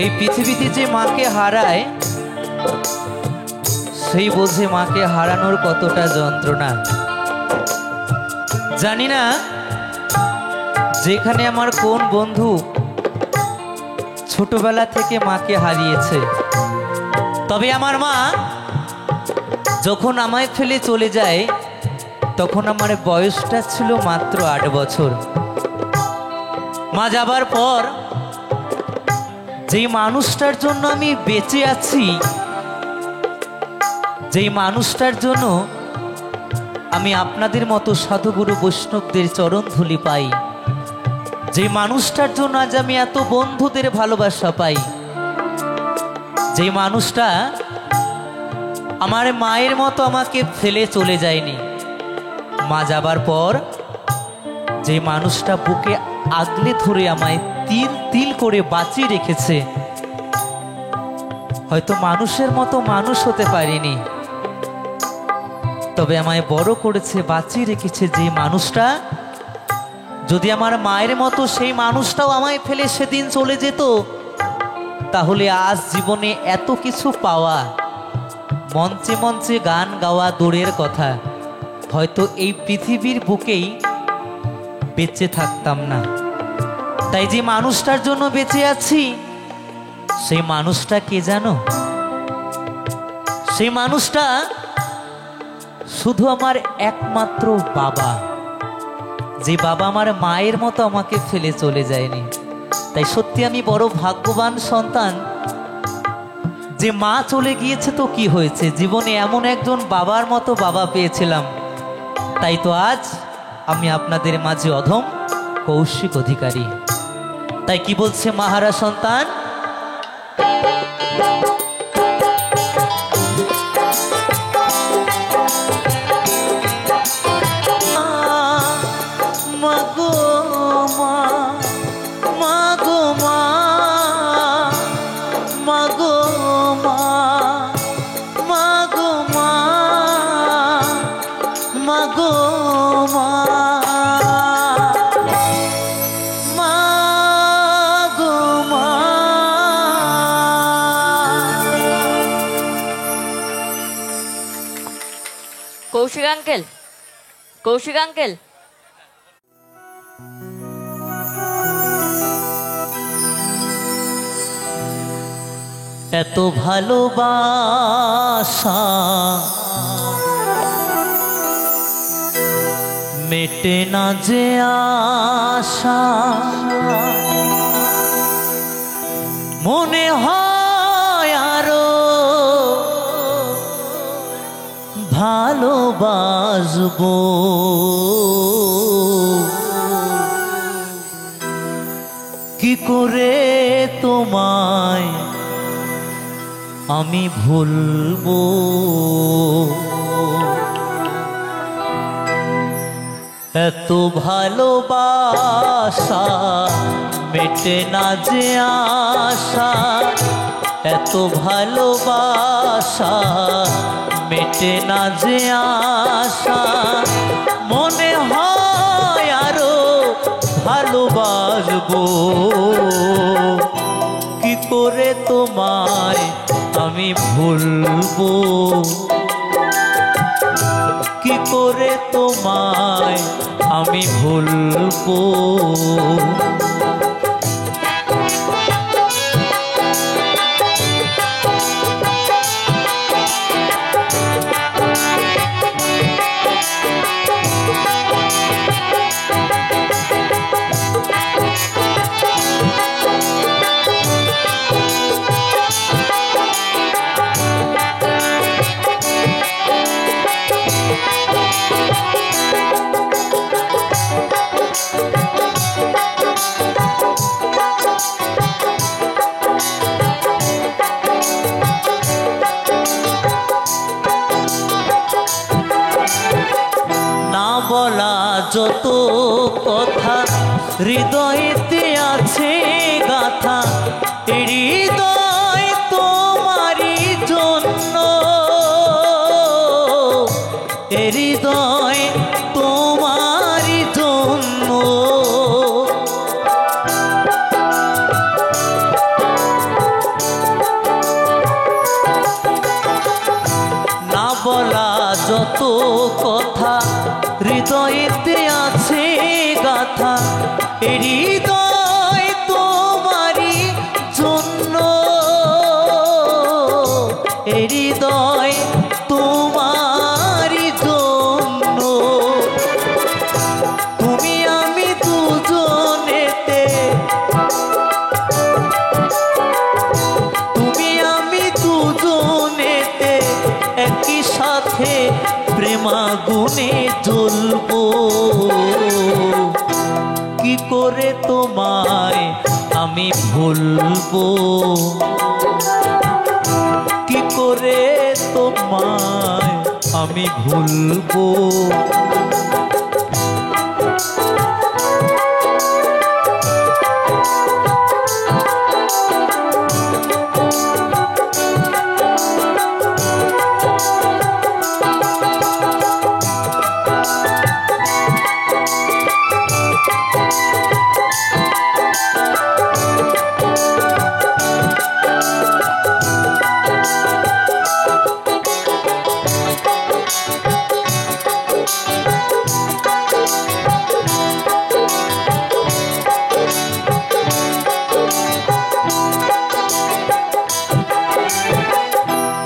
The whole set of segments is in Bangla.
এই পৃথিবীতে যে মাকে হারায় সেই বোঝে মাকে হারানোর কতটা যন্ত্রণা। জানি না যেখানে আমার কোন বন্ধু ছোটবেলা থেকে মাকে হারিয়েছে, তবে আমার মা যখন আমায় ফেলে চলে যায় তখন আমার বয়সটা ছিল মাত্র 8 বছর। মা যাবার পর যেই মানুষটার জন্য আমি বেঁচে আছি, যেই মানুষটার জন্য আমি আপনাদের মতো সাধুগুরু বৈষ্ণবদের চরণ ধুলি পাই, যেই মানুষটার জন্য আজ আমি এত বন্ধুদের ভালোবাসা পাই, যেই মানুষটা আমার মায়ের মতো আমাকে ফেলে চলে যায়নি, মা যাবার পর যে মানুষটা বুকে আগলে ধরে আমায় তিল তিল করে বাঁচিয়ে রেখেছে, হয়তো মানুষের মতো মানুষ হতে পারিনি, তবে আমায় বড় করেছে, বাঁচিয়ে রেখেছে যে মানুষটা, যদি আমার মায়ের মতো সেই মানুষটাও আমায় ফেলে সেদিন চলে যেত, তাহলে আজ জীবনে এত কিছু পাওয়া, মঞ্চে মঞ্চে গান গাওয়া দূরের কথা, হয়তো এই পৃথিবীর বুকেই বেঁচে থাকতাম না। তাই যে মানুষটার জন্য বেঁচে আছি সেই মানুষটা কে জানো? সেই মানুষটা শুধু আমার একমাত্র বাবা, যে বাবা আমার মায়ের মতো আমাকে ফেলে চলে যায়নি। তাই সত্যি আমি বড় ভাগ্যবান সন্তান যে মা চলে গিয়েছে তো কি হয়েছে, জীবনে এমন একজন বাবার মতো বাবা পেয়েছিলাম। তাই তো আজ আমি আপনাদের মাঝে অধম কৌশিক অধিকারী। তাই কি বলছে মাহারা সন্তান? কৌশিক আঙ্কেল, কৌশিক আঙ্কেল, এত ভালোবাসা মেটে না যে আশা, মনে হয় আরো ভালোবাসবো, কি করে তোমায় আমি ভুলবো, এত ভালোবাসা মেটে না যে আশা, এত ভালোবাসা মেটে না যে আশা, মনে হয় আরো ভালোবাসবো, কি করে তোমায় আমি ভুলবো, কি করে তোমায় আমি ভুলবো। বলা যত কথা হৃদয়েতে আছে গাথা, হৃদয় তোমারই জন্য, হৃদয় তোমারই জন্য, মনেতে আছে গাথা হৃদয় তোমারই জন্য, হৃদয় তোমারই জন্য। তুমি আমি দুজনেতে, তুমি আমি দুজনেতে একই সাথে প্রেমাগুনে জ্বলবো। কি করে তোমায় আমি ভুলবো, কি করে তোমায় আমি ভুলবো।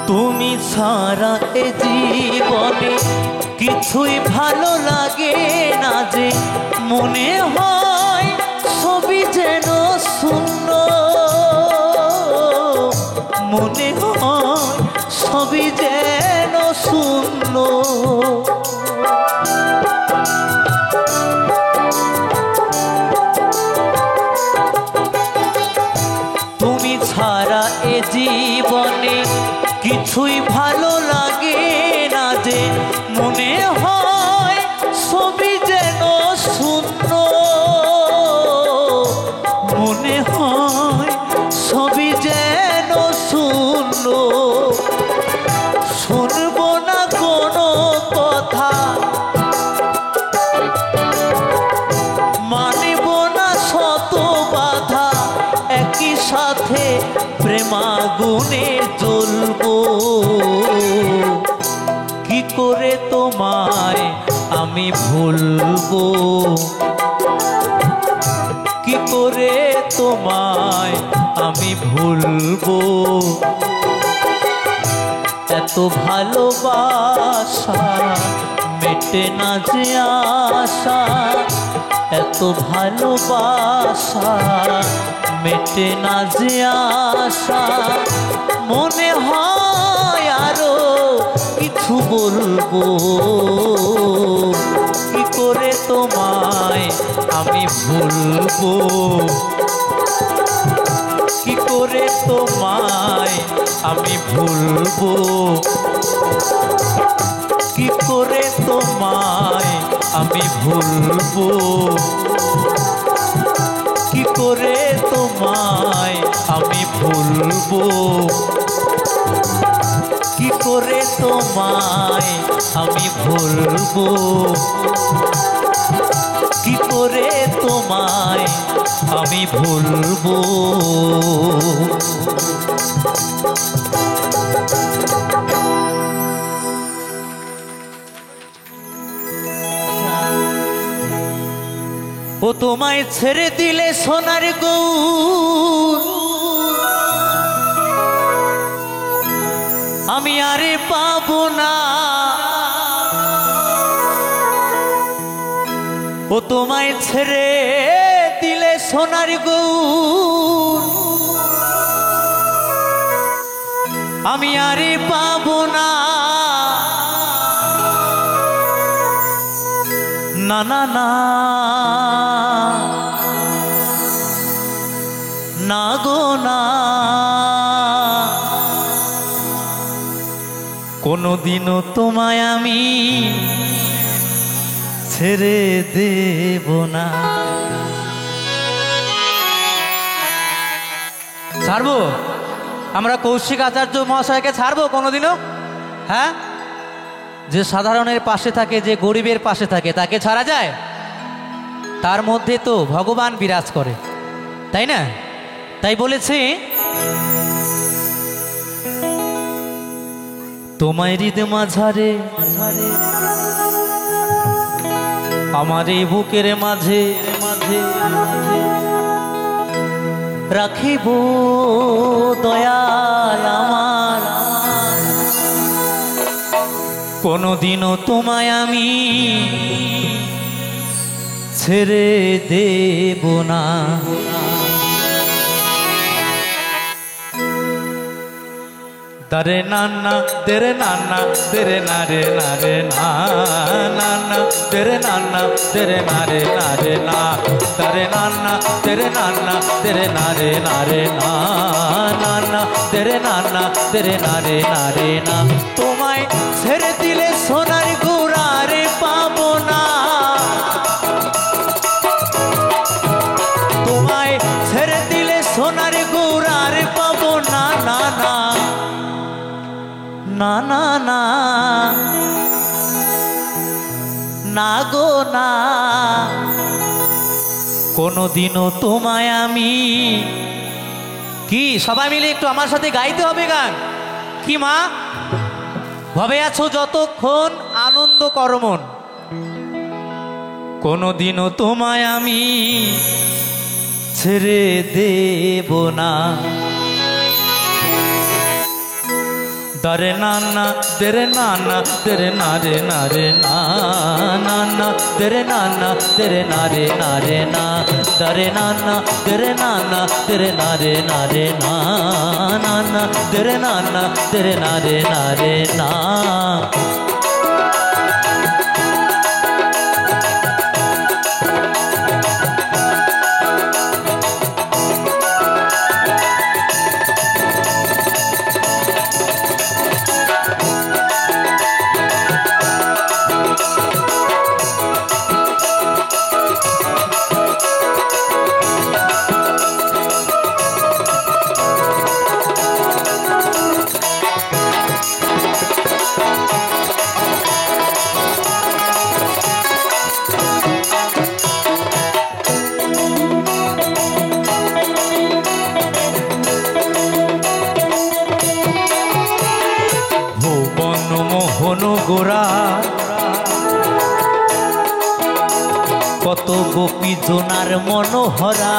তুমি ছাড়া এ জীবনে কিছুই ভালো লাগে না যে, মনে হয় সবই যেন শূন্য, মনে হয় সবই যেন শূন্য। তুমি ছাড়া এ জীবনে কিছুই ভালো লাগে না যে, মনে হয় সবই যেন শূন্য, মনে হয় সবই যেন শূন্য। শুনবো না কোনো কথা, মানব না শত বাধা, একই সাথে প্রেমাগুনে জ্বলবো। কি করে তোমায় আমি ভুলবো, কি করে তোমায় আমি ভুলবো। এত ভালোবাসা মেটে না যে আশা, এত ভালোবাসা মেটে না যে আশা। মনে হয় আরো কিছু বলবো, কি করে তোমায় আমি ভুলবো, কি করে তোমায় আমি ভুলবো, কি করে তোমায় আমি ভুলবো, কি করে তোমায় আমি ভুলবো, কি করে তোমায় আমি ভুলবো, কি করে তোমায় আমি ভুলবো। ও তোমায় ছেড়ে দিলে সোনার গৌর, আমি আরে পাবো না। ও তোমায় ছেড়ে দিলে সোনার গৌর, আমি আরে পাবো না। না না না না গো না, কোনোদিনও তোমায় আমি ছেড়ে দেব না। ছাড়বো আমরা কৌশিক আচার্য মহাশয়কে ছাড়বো কোনোদিনও? হ্যাঁ, যে সাধারণের পাশে থাকে, যে গরিবের পাশে থাকে, তাকে ছাড়া যায়? তার মধ্যে তো ভগবান বিরাজ করে, তাই না? তাই বলেছে, তোমায় হৃদ মাঝারে আমার এই বুকের মাঝে মাঝে রাখিব দয়াল আমার, কোনদিনও তোমায় আমি ছেড়ে দেব না। দরে নানা তেরে নানা তেরে নারে নারে না নানা তেরে নানা তেরে নারে নারে না দরে নানা তেরে নানা তেরে নারে নারে না নানা তেরে নানা তেরে নারে নারে না। তোমায় ছেড়ে দিলে সোনার গুড়ারে পাবো না, তোমায় ছেড়ে দিলে সোনার গুড়ার পাবো না না না না না না না গো না, কোনদিনও তোমায় আমি। কি সবাই মিলে একটু আমার সাথে গাইতে হবে গান? কি মা ভাবে আছো যতক্ষণ আনন্দ করমন, কোনদিনও তোমায় আমি ছেড়ে দেব না। দরে নানা তেরে নানা তেরে নারে নারে না নানা তেরে নানা তেরে নারে নারে না দরে নানা তেরে নানা তেরে নারে নারে না নানা তেরে নানা তেরে নারে নারে না। গোরা কত গোপী জোনার মনোহরা,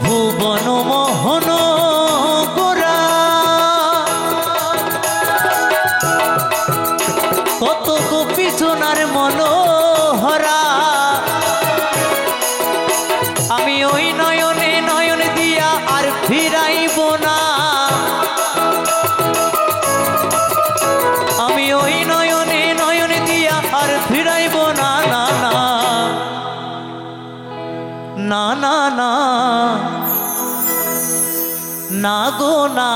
ভুবন মোহন গোরা কত গোপী জোনার মনোহরা। আমি ওই নয়নে নয়ন দিয়া আর ফিরাইব না, আমি ওই নয়নে নয়ন দিয়া আর ফিরাইব না না না না না না না গো না,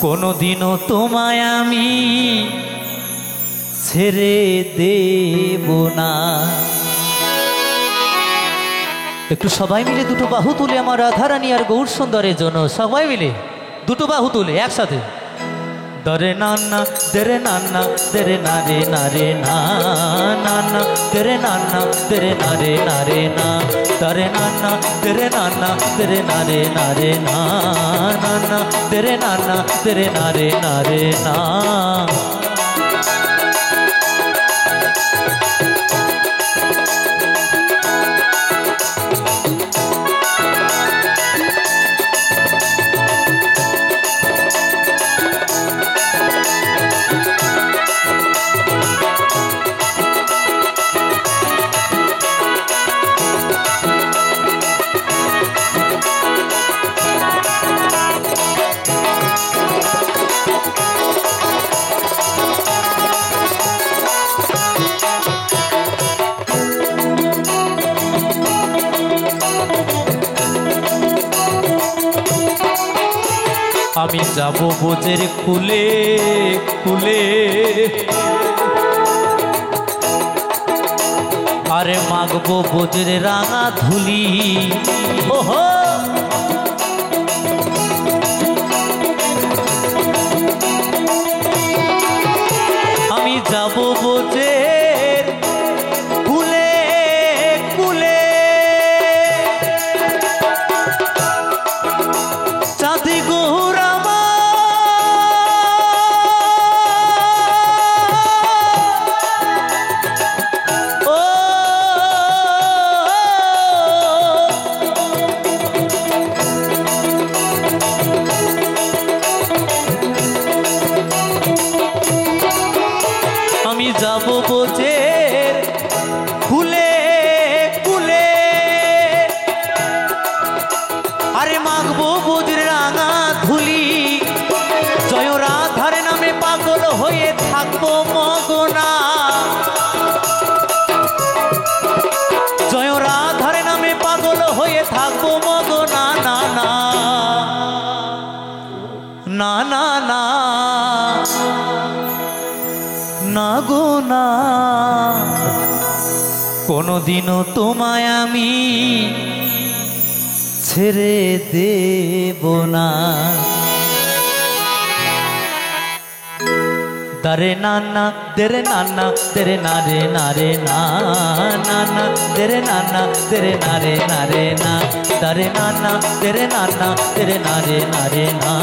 কোনদিনও তোমায় আমি ছেড়ে দেব না। একটু সবাই মিলে দুটো বাহু তুলে আমার রাধারানী আর গৌর সুন্দরের জন্য সবাই মিলে দুটো বাহু তুলে একসাথে। দরে নান্না তেরে নান্না তেরে নারে নারে না নান্না তেরে নান্না তেরে নারে নারে না দরে নান্না তেরে নান্না তেরে নারে নারে না নান্না তেরে নান্না তেরে নারে নারে না। আমি যাব বোঝের কুলে কুলে, আরে মাগবো বোঝের রাঙা ধুলি। ওহো আমি যাব বোঝের কুলে কুলে, হয়ে থাকবো মগনা। জয় রাধার নামে পাগল হয়ে থাকবো মগনা। না না না না না না গো না, কোনদিনও তোমায় আমি ছেড়ে দেব না। দরে নানা তেরে নানা তেরে নারে নারে না নানা তেরে নানা তেরে নারে নারে না। দরে নানা তেরে নানা তেরে নারে নারে না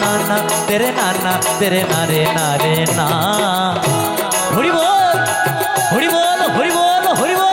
নানা তেরে নানা তেরে নারে নারে না। হরি বল হরি বল হরি বল হরি বল।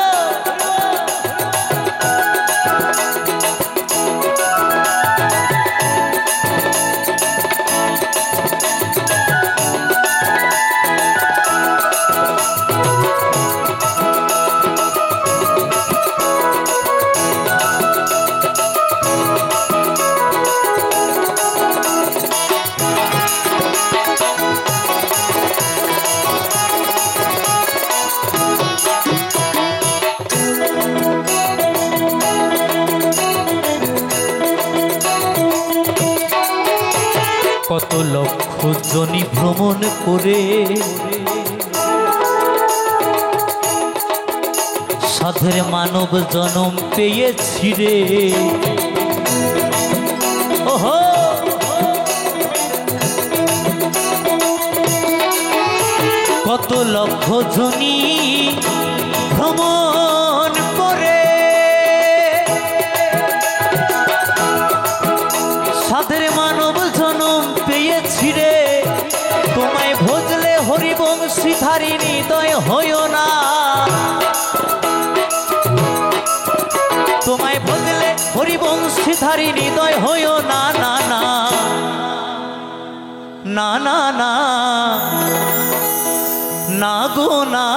কত লক্ষ জনি ভ্রমণ করে সাধের মানব জনম পেয়েছি রে। ওহো কত লক্ষ জনি ভ্রমণ করে সাধের মানব জনম পেয়েছি রে। তোমায় ভজলে হরিবংশী ধারিণী দয় হইও না। তোমায় ভজলে হরিবংশী ধারিণী দয় হইও না না না না না না না গো না,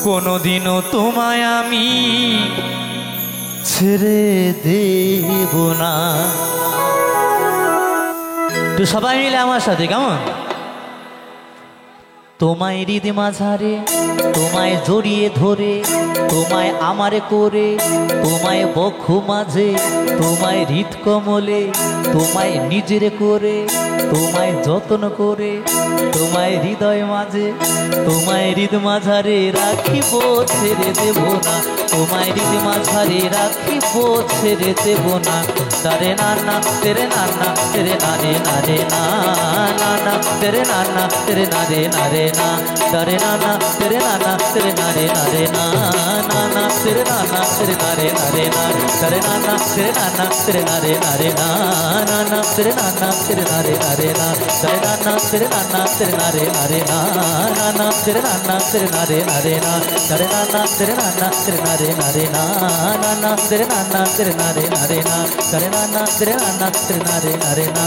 কোনদিনও তোমায় আমি ছেড়ে দেব না। তো সবাই মিলে আমার সাথে কেমন? তোমায় হৃদয় মাঝারে তোমায় জড়িয়ে ধরে তোমায় আমারে করে তোমায় বক্ষ মাঝে তোমায় হৃদ কমলে তোমায় নিজের করে তোমায় যত্ন করে তোমায় হৃদয় মাঝে তোমায় হৃদ মাঝারে রাখিব ছেড়ে দেব না। তোমায় হৃদ মাঝারে রাখিব ছেড়ে দেব না। তারে নানা তেরে নানা তেরে নারে নারে না নানা তেরে নানা তেরে নারে নারে না। তারে নানা তেরে নানা তেরে নারে নারে না নানা তেরে নানা তেরে নারে নারে না। তারে নানা তেরে নানা তেরে নারে নারে না নানা তেরে নানা তেরে নারে নারে না। তারে নানা তেরে নানা তেরে নারে নারে না নানা তেরে নানা তেরে নারে নারে না। তারে নানা তেরে নানা তেরে নারে নারে না নানা তেরে নানা তেরে নারে নারে না। তারে নানা তেরে নানা তেরে নারে নারে না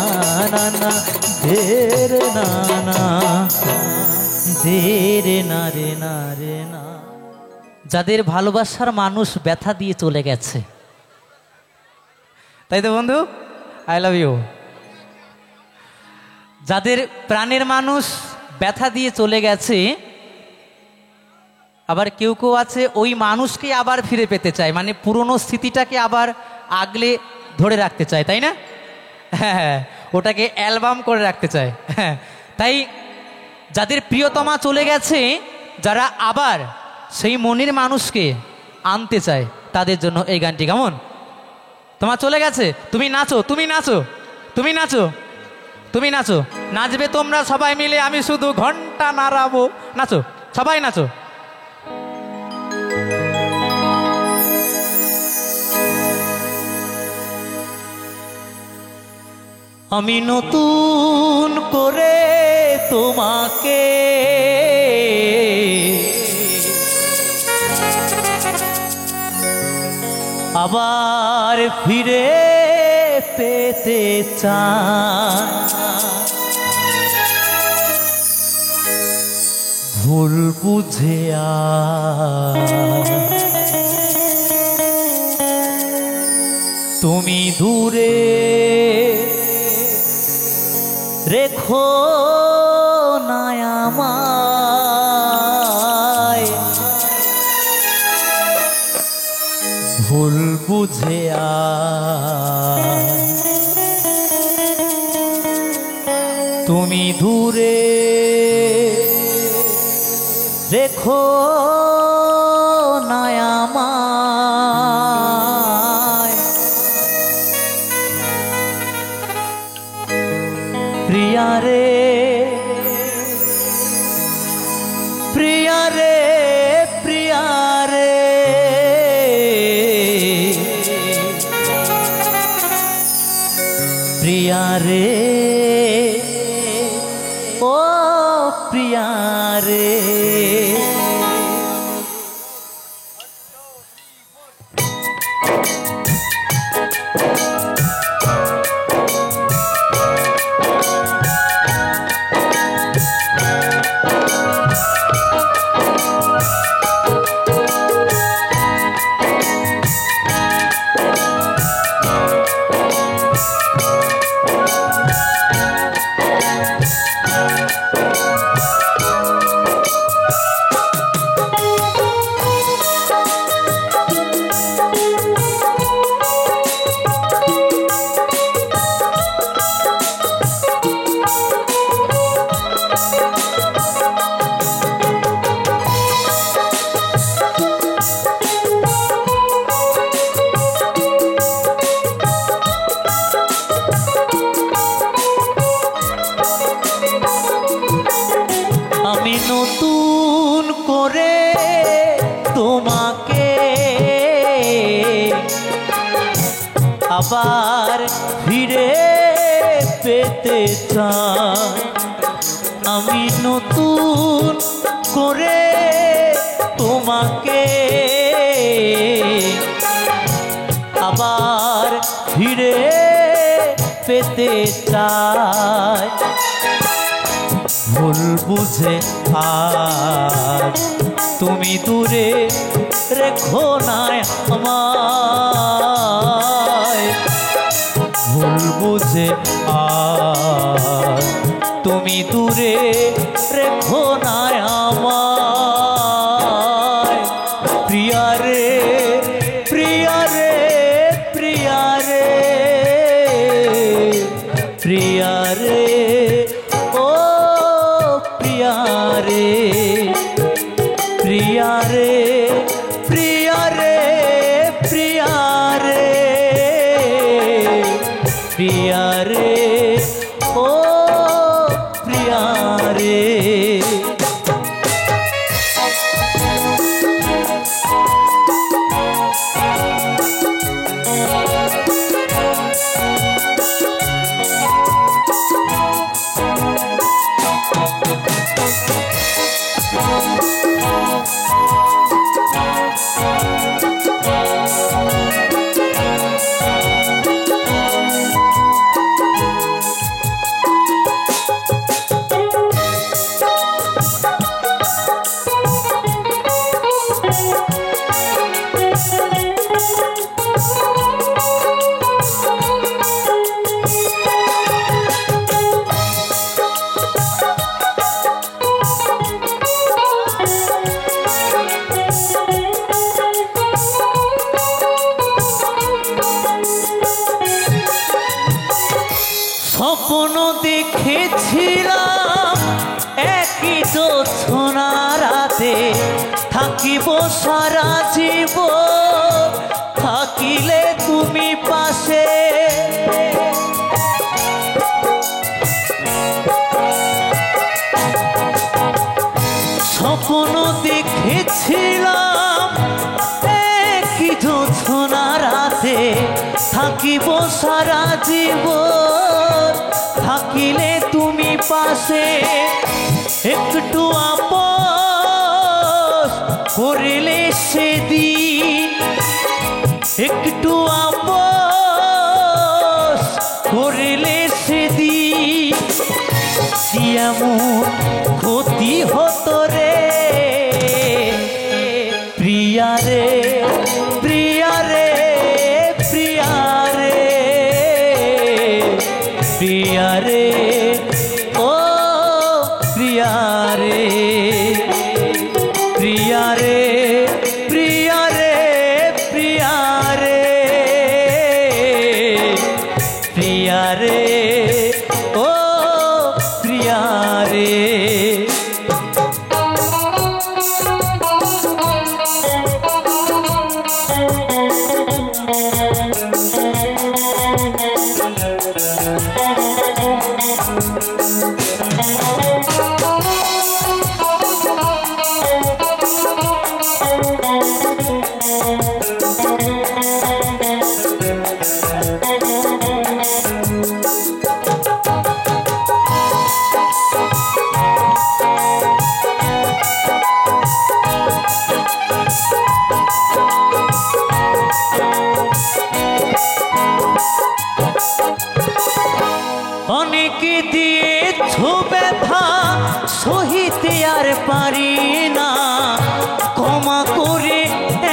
নানা ধীরে নানা ধীরে নারে নারে না। যাদের ভালোবাসার মানুষ ব্যথা দিয়ে চলে গেছে, তাই তো বন্ধু, আই লাভ ইউ। যাদের প্রাণের মানুষ ব্যথা দিয়ে চলে গেছে, আবার কেউ কেউ আছে ওই মানুষকে আবার ফিরে পেতে চায়, মানে পুরনো স্মৃতিটাকে আবার আগলে ধরে রাখতে চায়, তাই না? হ্যাঁ, ওটাকে অ্যালবাম করে রাখতে চায়। হ্যাঁ, তাই যাদের প্রিয়তমা চলে গেছে, যারা আবার সেই মনের মানুষকে আনতে চায়, তাদের জন্য এই গানটি কেমন? তোমার চলে গেছে, তুমি নাচো, তুমি নাচো, তুমি নাচো, তুমি নাচো, নাচবে তোমরা সবাই মিলে, আমি শুধু ঘন্টা নাড়াবো। নাচো, সবাই নাচো। আমি নতুন করে তোমাকে আবার ফিরে পেতে চাই। ভুল বুঝে তুমি দূরে রেখো না আমায় ভুল বুঝে তুমি দূরে রেখো না আমায় প্রিয়া রে প্রিয়া রে প্রিয়া রে প্রিয়া রে ও প্রিয়া রে আমি নতুন করে তোমাকে আবার ফিরে পেতে চাই আমি নতুন করে তোমাকে আবার ফিরে পেতে চাই ভুল বুঝে আজ তুমি দূরে রেখো না আমায় ভুল বুঝে আজ তুমি দূরে রেখো না আমায় প্রিয়া রে প্রিয়া রে প্রিয়া রে প্রিয়া রে প্রিয়া রে প্রিয়া রে প্রিয়া রে প্রিয়া রে প্রিয়া রে ও প্রিয়া রে স্বপ্ন দেখেছিলাম একই জোছনা রাতে থাকিব সারা জীবন থাকিলে তুমি পাশে স্বপ্ন দেখেছিলাম একই জোছনা রাতে থাকিব সারা জীবন থাকিলে তুমি পাশে একটু আপস করিলে সেদিন একটু আপস করিলে সেদিন কি এমন ক্ষতি হতো রে প্রিয়া রে প্রিয়া রে প্রিয়া রে প্রিয়া রে অনেকে দিয়েছো ব্যথা সহিতে আর পারি না, ক্ষমা করে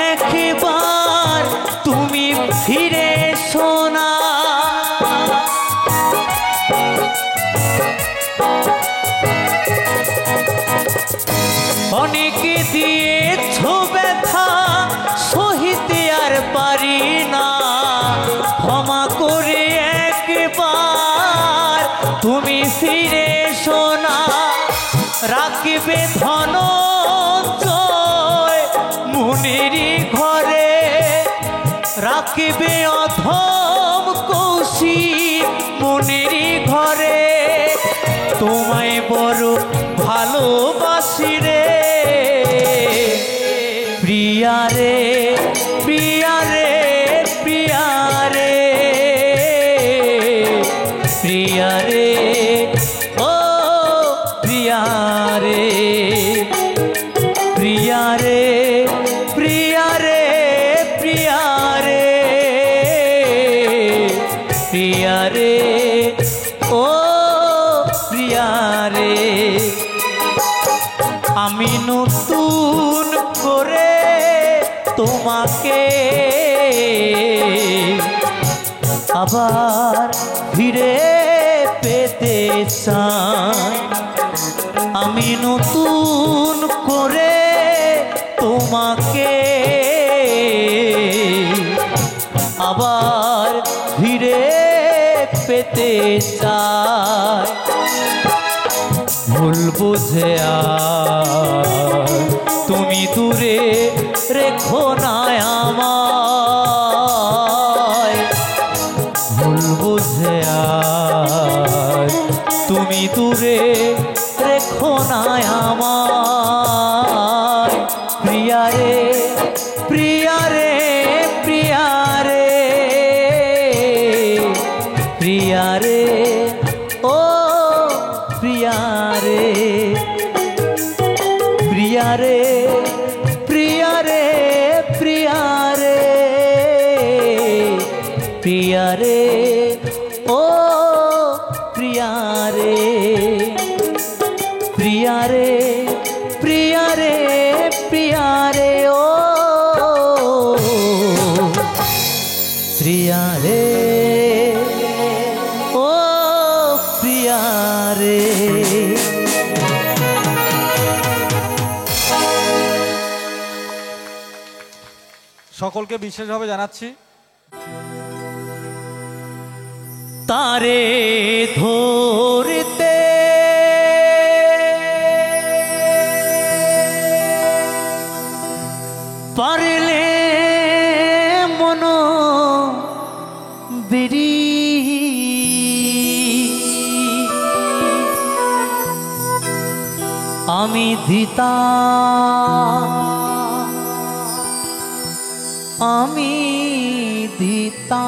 একবার তুমি ফিরে এসো না। অনেকে দিয়েছো ব্যথা সহিতে আর পারি না, ক্ষমা করে একবার তুমি ফিরে এসো না। রাখবে ধনঞ্জয় মনেরই ঘরে, রাখবে অধম কৌশিক মনেরই ঘরে, তোমায় বড় ভালোবাসি রে প্রিয়া রে, প্রিয়া রে, প্রিয়া রে, প্রিয়া রে, ও প্রিয়া রে, প্রিয়া রে, প্রিয়া রে, প্রিয়া রে, প্রিয়া রে, ও প্রিয়া রে। আমি নতুন করে তোমাকে আবার ফিরে পেতে চাই, আমি নতুন করে তোমাকে আবার ফিরে পেতে চাই। ভুল বুঝে আর তুমি দূরে রেখো না আমায়, ভুল বুঝে আর তুমি দূরে রেখো না আমায়। প্রিয়া রে, প্রিয়া রে, প্রিয়া রে, প্রিয়া রে, ও প্রিয়া রে, প্রিয়া রে, প্রিয়া রে, প্রিয়া রে, প্রিয়া রে, ও প্রিয়া রে, প্রিয়া রে, প্রিয়া রে, প্রিয়া রে, ও প্রিয়া রে, ও প্রিয়া রে। সকলকে বিশেষভাবে জানাচ্ছি তারে ধরতে পারলে মন বেরি আমি দিতা, আমি দিতা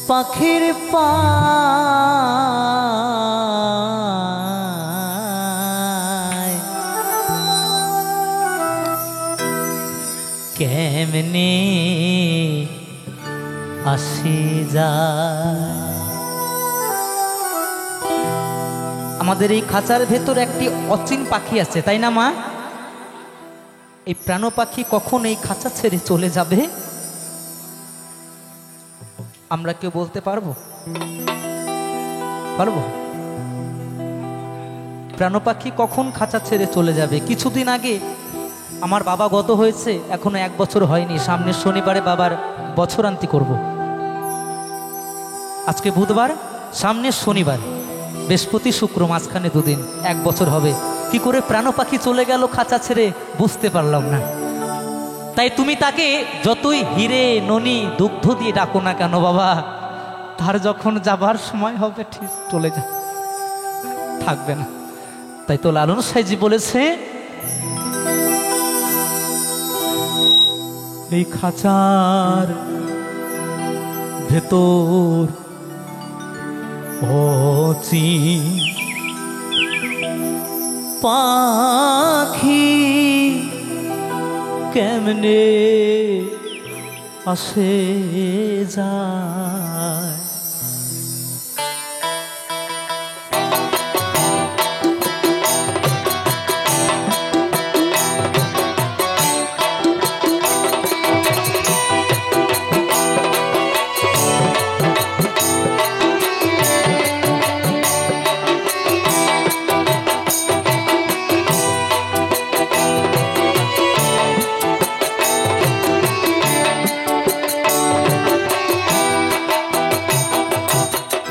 পাখির পায় কেমনে আসি যায়। আমাদের এই খাঁচার ভেতর একটি অচিন পাখি আছে, তাই না মা? এই প্রাণ পাখি কখন এই খাঁচা ছেড়ে চলে যাবে আমরা কেউ বলতে পারবো? পারবো? প্রাণ পাখি কখন খাঁচা ছেড়ে চলে যাবে? কিছুদিন আগে আমার বাবা গত হয়েছে, এখনো 1 বছর হয়নি। সামনের শনিবারে বাবার বছরান্তি করব। আজকে বুধবার, সামনের শনিবার, বৃহস্পতি শুক্র, মাঝখানে 2 দিন, 1 বছর হবে। কি করে প্রাণ পাখি চলে গেল খাঁচা ছেড়ে বুঝতে পারলাম না। তাই তুমি তাকে যতই হিরে ননি দুগ্ধ দিয়ে ডাকো না কেন বাবা, তার যখন যাবার সময় হবে ঠিক চলে যা, থাকবে না। তাই তো লালন সাইজি বলেছে, এই খাঁচার ভেতর অচিন পাখি কেমনে আসে যায়।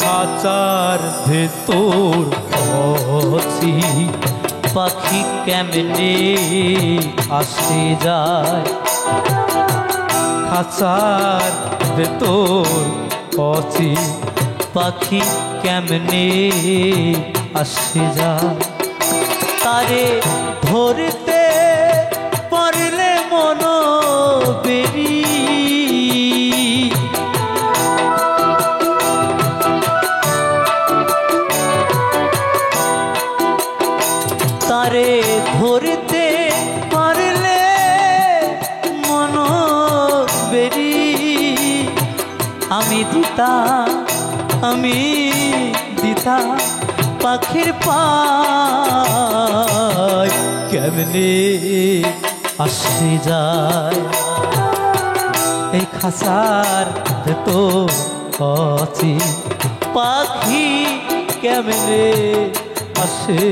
খাঁচার ভেতর অচি পাখি কেমনে আসে যায়। খাঁচার ভেতর অচি পাখি কেমনে আসে যায়। তারে ধরতে পারলে মন বেরি তারে ধরতে পারলে মন বেরি আমি দিতা পাখির পায় কেমনে আসে যায়। এই খাঁচার ভেতর অচি পাখি কেমনে আসে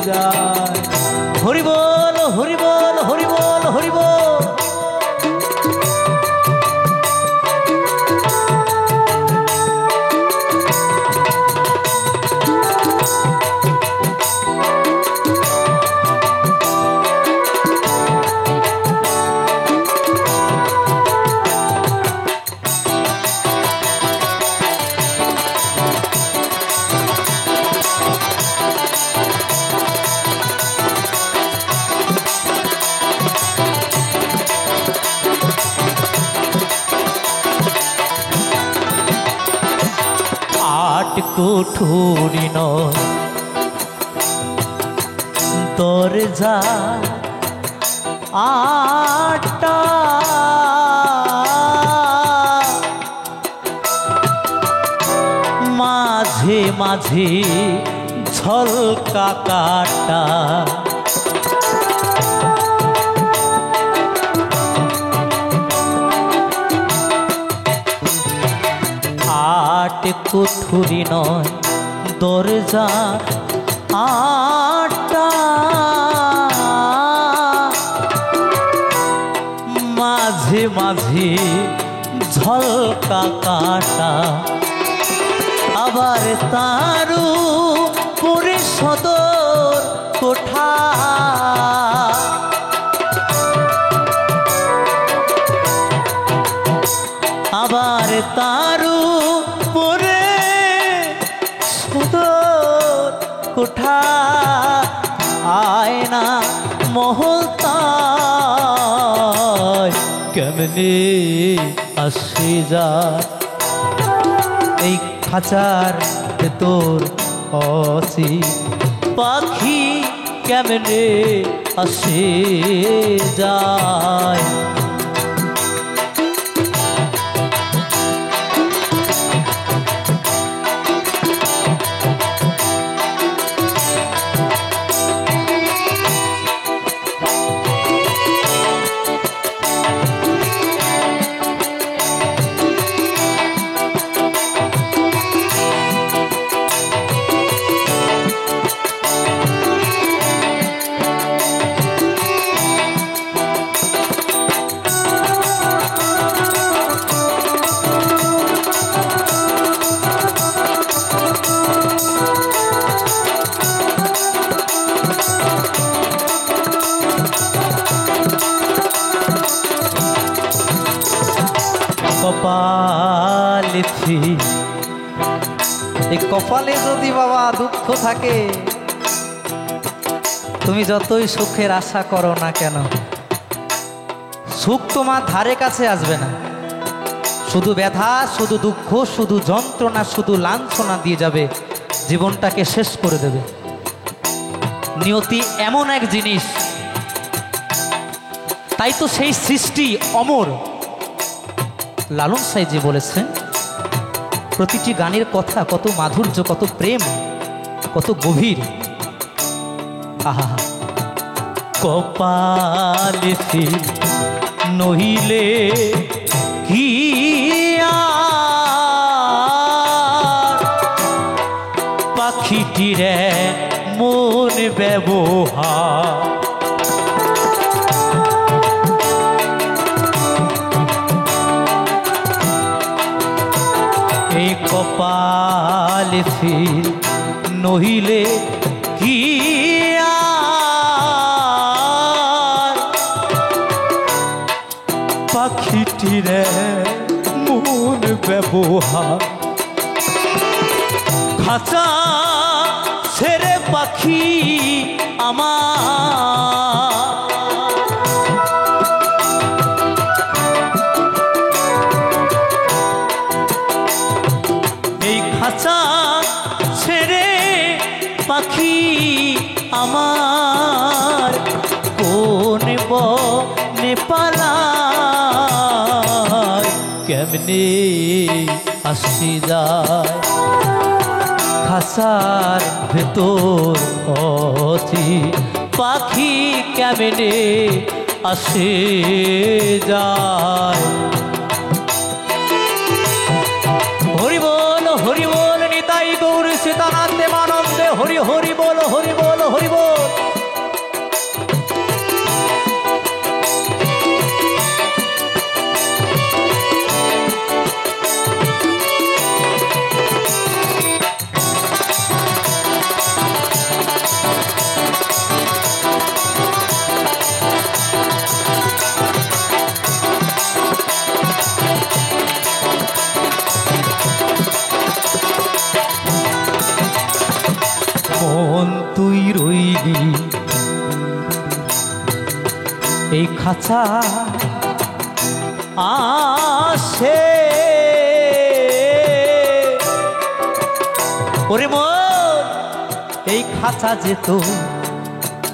যায়। হরি বল হরি বল হরি বল হরি বল। কুঠুরি নয় দরজা আটা মাঝে মাঝে ঝলকা কাটা কুঠুরি নয় দরজা আটা মাঝে মাঝে ঝলকা কাটা আবার তারু করে সদর কোঠা আবার তারু পরে সদর কোঠা আয়না মহল তাই কেমনে আসে যায়। এই খাঁচার ভেতর অচি পাখি কেমনে আসে যায়। কপালে এই কপালে যদি বাবা দুঃখ থাকে তুমি যতই সুখের আশা করো না কেন সুখ তোমার ধারে কাছে আসবে না। শুধু ব্যথা, শুধু দুঃখ, শুধু যন্ত্রণা, শুধু লাঞ্ছনা দিয়ে যাবে, জীবনটাকে শেষ করে দেবে। নিয়তি এমন এক জিনিস, তাই তো সেই সৃষ্টি অমর, লালন সাইজি বলেছেন, প্রতিটি গানের কথা কত মাধুর্য, কত প্রেম, কত গভীর। আহা, কপালে ফির নহিলে কি পাখিটির মন ব্যবহার, এই কপালে ফির নহিলে কি পাখিটির মন ব্যবহার, খাঁচা ছেড়ে পাখি আমার, এই খাঁচা ছেড়ে পাখি আমার কোন বনে পালায়, কেমনে আসি যায় খাঁচার ভেতর অতি পাখি, কেমনে আসে যায়। হরি বল নিতাই গৌর সীতানাথ মানন্দে, হরি হরি বল হরি বল হরি বল। মন তুই রইলি এই খাঁচা আসে, ওরে মন এই খাঁচা যেত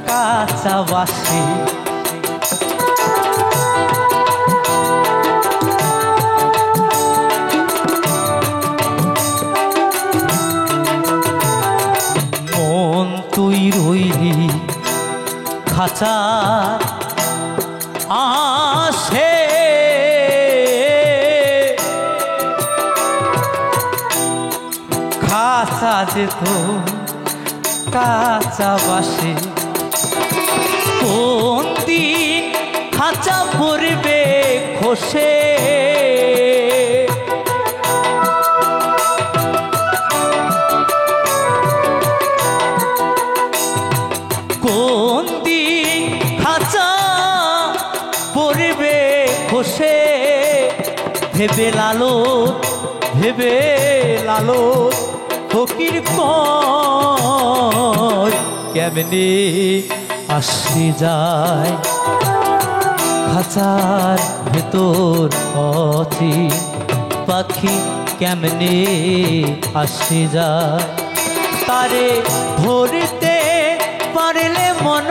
কাঁচা বাসে, তুই রইলি খাঁচা আসে, খাঁচা যেত কাঁচা বাসে, কোন দিন খাঁচা পড়বে খসে, কোন দিন খাঁচা পড়বে খসে, ভেবে লালত ফকির কয়, কেমনে আসি যায় খাঁচার ভেতর অতি পাখি, কেমনে আসি যায়। তারে ধরতে পারলে মন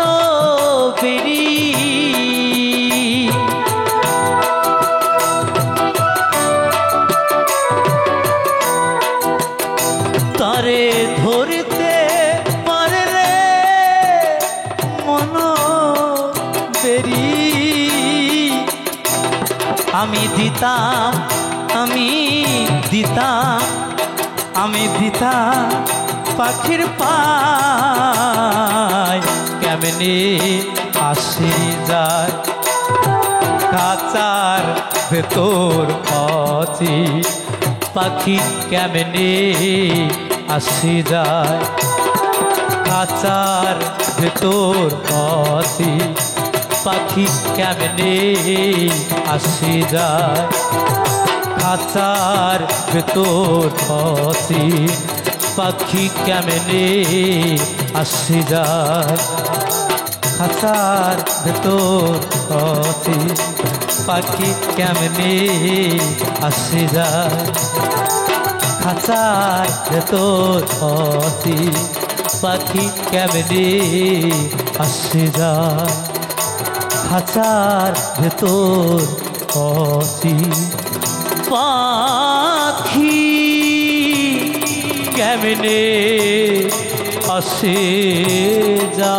বেরি, তারে ধরতে পারলে মন বেরি, আমি দিতাম পাখির পায়, কেমনে আসি যায় খাঁচার ভেতর অতি পাখি, কেমনে আসি যায় খাঁচার ভেতর অতি পাখি, কেমনে আসি যায় খাঁচার ভেতর অতি পাখি, কেমনে আসি যায় খাঁচার ভেতর অতি পাখি, কেমনে আসি যায় খাঁচার ভেতর অতি পাখি, কেমনে আসি যায় খাঁচার ভেতর অতি পাখি কেমনে আসে যা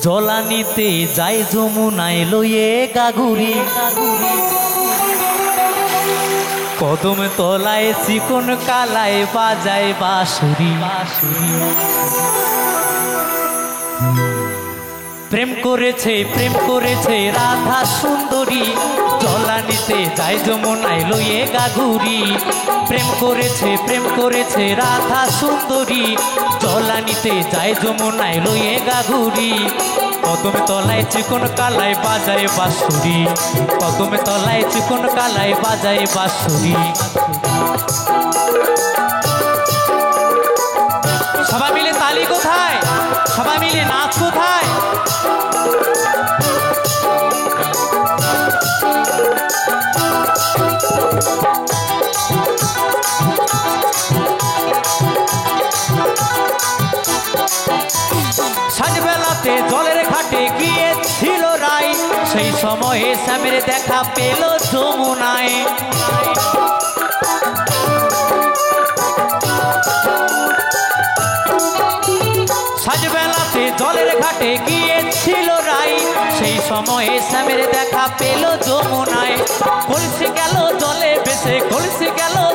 জলানিতে যাই যমুনায় লইয়ে গাগুরি কদম তলায় চিকন কালায় বাজায় বাঁশুরি প্রেম করেছে রাধা সুন্দরী জলানিতে যাই যমুনায় লইয়ে গাগুরি প্রেম করেছে রাধা সুন্দরী জলানিতে যাই যমুনায় লইয়ে গাগুরি কদম তলায় চিকন কালায় বাজায় বাঁশুরি কদম তলায় চিকন কালায় বাজায় বাঁশুরি সবাই মিলে তালি কোথায় সবাই মিলে নাচ কোথায় সাজবেলাতে জলের ঘাটে গিয়েছিল রাই সেই সময়ে শ্যামের দেখা পেল যমুনায় সাজবেলাতে জলের ঘাটে গিয়েছিল রাই সেই সময়ে শ্যামের দেখা পেল যমুনায় কলসি গেল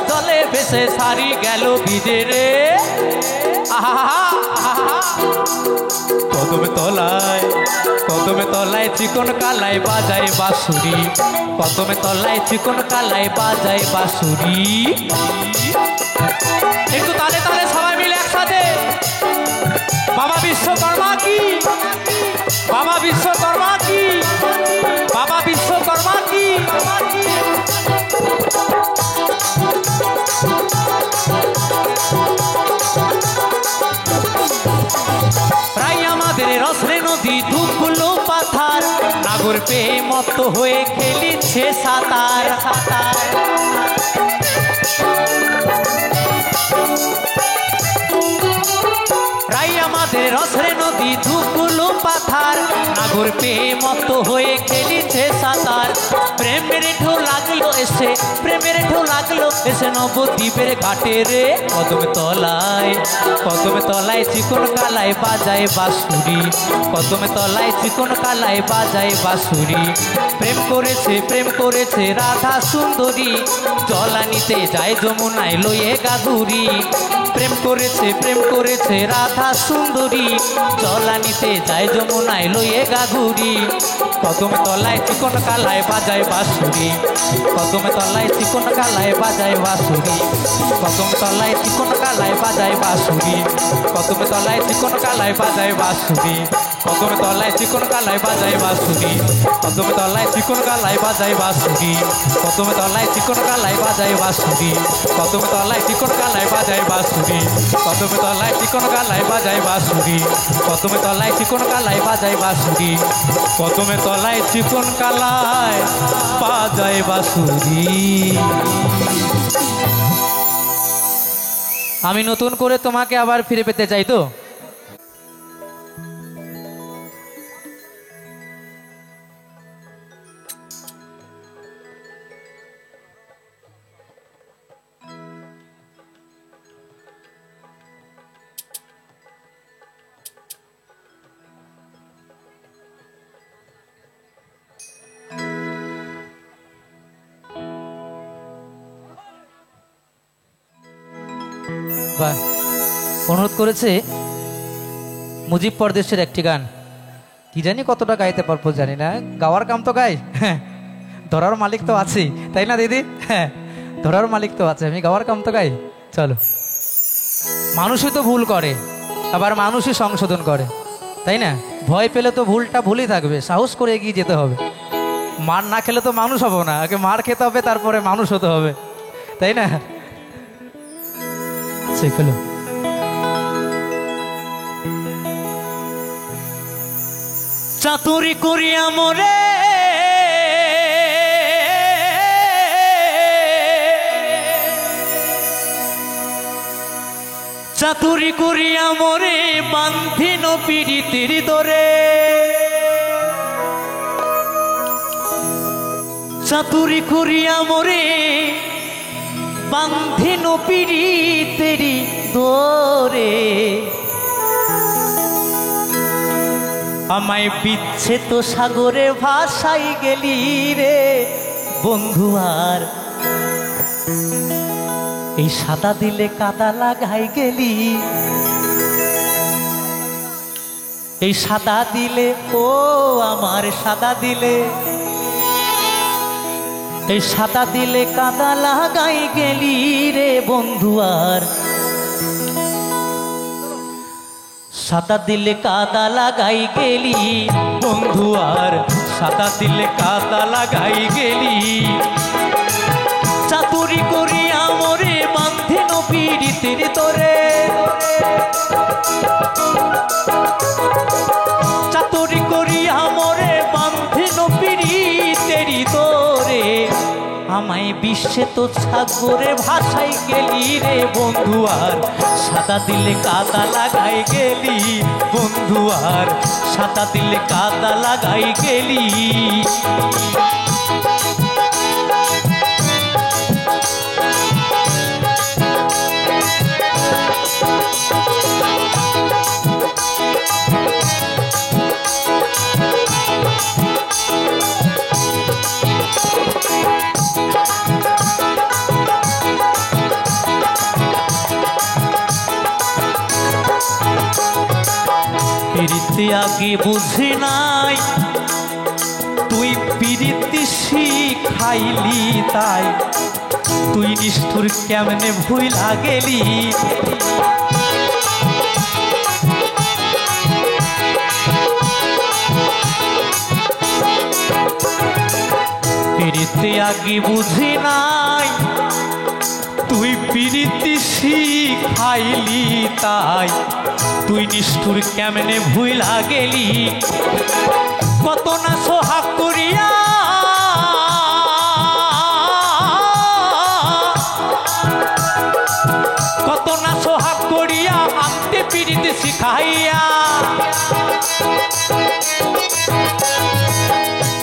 জলে ভেসে সারি গেল ভিজে রে আহা কদমে তলায় চিকন কালায় বাজায় বাঁশুরি কদমে তলায় চিকন কালায় বাজায় বাঁশুরি একটু তালে তালে সবাই মিলে একসাথে বাবা বিশ্বকর্মা কি বাবা বিশ্বকর্মা কি বাবা বিশ্বকর্মা কি প্রায় আমাদের রসরে নদী ধূপগুলো পাথার নাগর পেয়ে মত হয়ে খেলিছে সাঁতার প্রায় আমাদের রসরে নদী ধূপগুলো পাথার নাগর পেয়ে মত হয়ে খেলিছে সাঁতার প্রেমের ঢেউ লাগলো এসে নবদ্বীপের ঘাটে রে কদমে তলায় চিকন কালায় বাজায় বাঁশুরি কদমে তলায় চিকন কালায় বাজায় বাঁশুরি প্রেম করেছে রাধা সুন্দরী জলানিতে যায় যমুনায় লইয়ে গাগুরি প্রেম করেছে রাধা সুন্দরী জলানিতে যায় যমুনায় লইয়ে গাগুরি কদমে তলায় চিকন কালায় বাজায় বাঁশুরি কদমে তলায় চিকন কালায় বাজায় বাঁশুরি কদমে তলায় চিকন কালায় বাজায় বাঁশুরি কদমে তলায় চিকন কালায় বাজায় বাঁশুরি কদমে তলায় চিকন কালায় বাজায় বাঁশুরি কদমে তলায় চিকন কালায় বাজায় বাঁশুরি কদমে তলায় চিকন কালায় বাজায় বাঁশুরি কদমে তলায় চিকন কালায় বাজায় বাঁশুরি কদমে তলায় চিকন কালায় বাজায় বাঁশুরি কদমে তলায় চিকন কালায় বাজায় বাঁশুরি কদমে তলায় চিকন কালায় বাজায় বাঁশুরি আমি নতুন করে তোমাকে আবার ফিরে পেতে চাই তো অনুরোধ করেছে মুজিব পরদেশের একটি গান কি জানি কতটা গাইতে পারবো জানি না গাওয়ার কাম তো গাই ধরার মালিক তো আছেই তাই না দিদি হ্যাঁ ধরার মালিক তো আছে আমি গাওয়ার কাম তো গাই চলো মানুষই তো ভুল করে আবার মানুষই সংশোধন করে তাই না ভয় পেলে তো ভুলটা ভুলই থাকবে সাহস করে এগিয়ে যেতে হবে মার না খেলে তো মানুষ হবো না আগে মার খেতে হবে তারপরে মানুষ হতে হবে তাই না খেলো চাতুরি করিয়া মরে চাতুরি করিয়া মোরে বান্ধিন পীড়িতের দরে, চাতুরি করিয়া মোরে বান্ধিন পীড়িতের দরে, আমায় বিচ্ছেদ সাগরে ভাসাই গেলি রে বন্ধু। আর এই সাদা দিলে কাদা লাগাই গেলি, এই সাদা দিলে ও আমার সাদা দিলে, এই সাদা দিলে কাদা লাগাই গেলি রে বন্ধু। আর সাদা দিলে কাদা লাগাই গেলি বন্ধু, আর সাদা দিলে কাদা লাগাই গেলি। চাতুরি করিয়া মোরে বান্ধিন পীড়িতের দরে, চাতুরি করিয়া মোরে বান্ধিন পীড়িতের দরে, আমায় বিশ্বত সাগরে ভাসাই গেলি রে বন্ধু। আর সাদা দিলে কাদা লাগাই গেলি বন্ধু, আর সাদা দিলে কাদা লাগাই গেলি। পিরিতি আগে বুঝি নাই তুই পিরিতি শিখাইলি, তাই তুই নিষ্ঠুর কেমনে ভুইলা গেলি। পিরিতি আগে বুঝি নাই তুই পিরিতি শিখাইলি, তাই তুই নিষ্ঠুর কেমনে ভুইলা গেলি। কত না সোহাগ করিয়া, কত না সোহাগ করিয়া আনতে পিরিতি শিখাইয়া,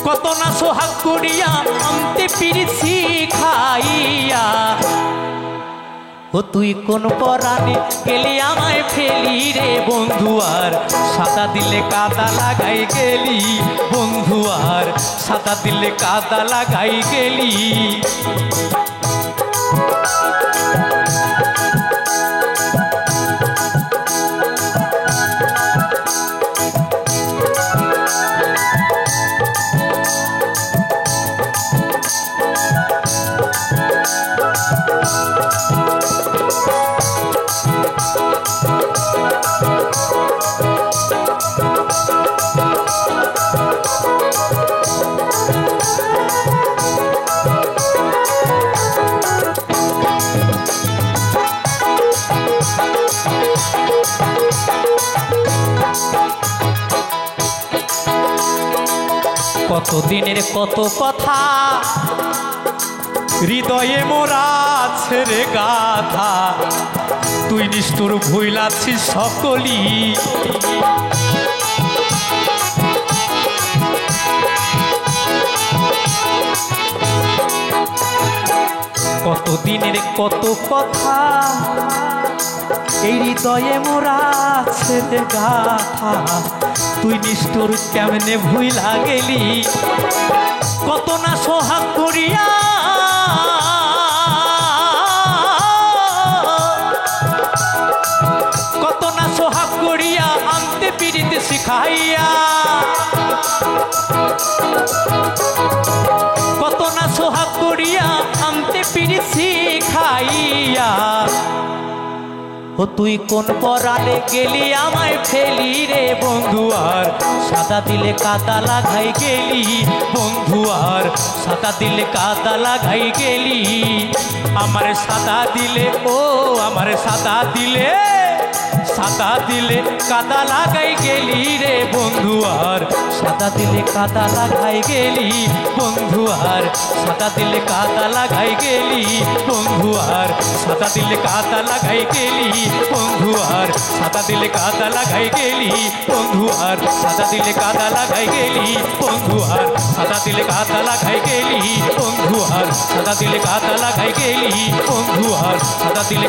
কত না সোহাগ করিয়া আনতে পিরিতি শিখাইয়া। ও তুই কোন পরাণে গেলি আমায় ফেলি রে বন্ধু। আর সাদা দিলে কাদা লাগাই গেলি বন্ধু, আর সাদা দিলে কাদা লাগাই গেলি। কত দিনের কত কথা হৃদয়ে মোরা ছেড়ে গাথা, তুই নিষ্ঠুর ভুইলাছিস সকলি। কত দিনের কত কথা এই হৃদয়ে মোরা ছেড়ে গাথা, তুই নিষ্ঠুর কেমনে ভুইলা গেলি। কত না সোহাগ করিয়া, কত না সোহাগ করিয়া আনতে পিরিতি শিখাইয়া, কত না সোহাগ করিয়া আনতে পিরিতি শিখাইয়া। ও তুই কোন পরাণে গেলি আমায় ফেলি রে বন্ধু। আর সাদা দিলে কাদা লাগাই গেলি বন্ধু, আর সাদা দিলে কাদা লাগাই গেলি। আমার সাদা দিলে ও আমার সাদা দিলে সাদা দিলে কাদা লাগাই গেলি রে বন্ধু আর সাদা দিলে কাদা লাগাই গেলি বন্ধু আর সাদা দিলে কাদা লাগাই গেলি বন্ধু আর সাদা দিলে কাদা লাগাই গেলি বন্ধু আর সাদা দিলে কাদা লাগাই গেলি বন্ধু আর সাদা দিলে কাদা লাগাই গেলি বন্ধু আর সাদা দিলে কাদা লাগাই গেলি বন্ধু আর সাদা দিলে কাদা লাগাই গেলি বন্ধু আর সাদা দিলে